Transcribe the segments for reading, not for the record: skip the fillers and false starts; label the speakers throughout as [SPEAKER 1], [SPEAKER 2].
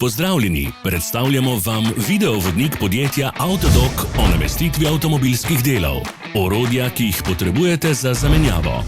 [SPEAKER 1] Pozdravljeni, predstavljamo vam videovodnik podjetja Avtodok o namestitvi avtomobilskih delov. Orodja, ki jih potrebujete za zamenjavo.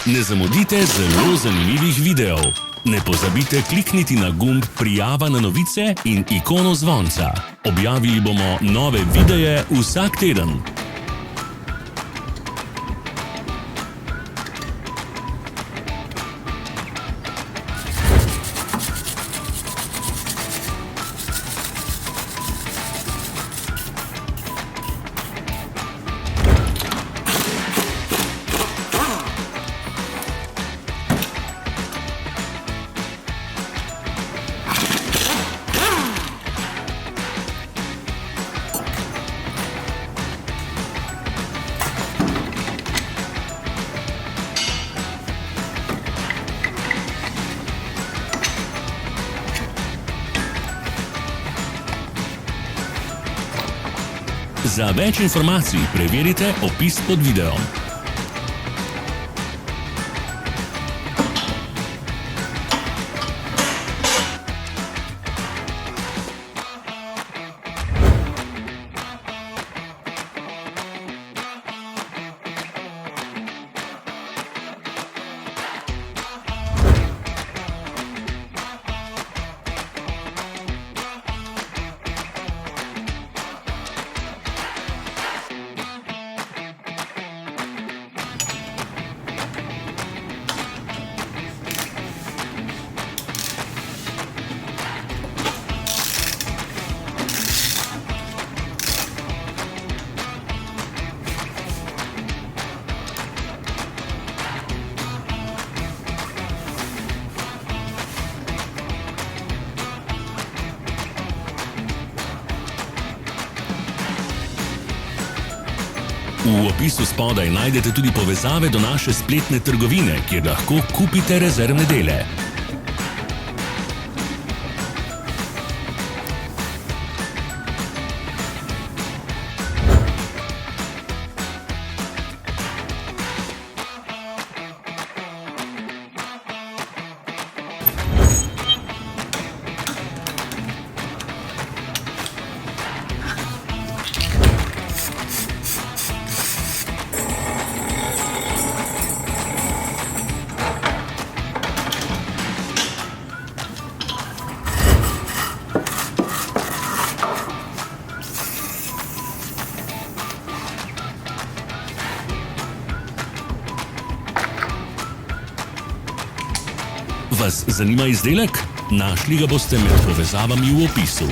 [SPEAKER 1] Ne zamudite zelo zanimivih videov. Ne pozabite klikniti na gumb Prijava na novice in ikono zvonca. Objavili bomo nove videe vsak teden. Za več informacij preverite opis pod videom. V opisu spodaj najdete tudi povezave do naše spletne trgovine, kjer lahko kupite rezervne dele. Vas zanima izdelek? Našli ga boste med povezavami v opisu.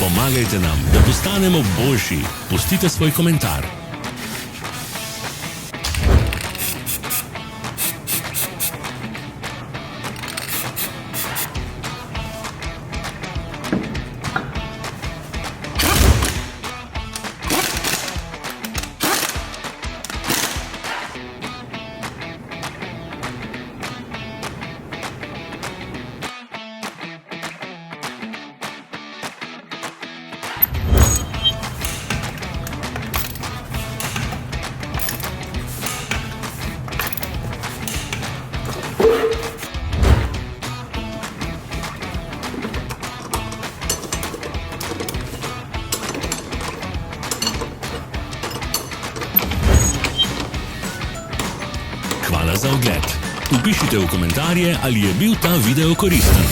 [SPEAKER 1] Pomagajte nam, da postanemo boljši. Pustite svoj komentar. Napišite v komentarje, ali je bil ta video koristen.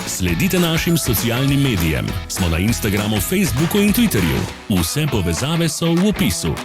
[SPEAKER 1] Sledite našim socialnim medijem. Smo na Instagramu, Facebooku in Twitterju. Vse povezave so v opisu.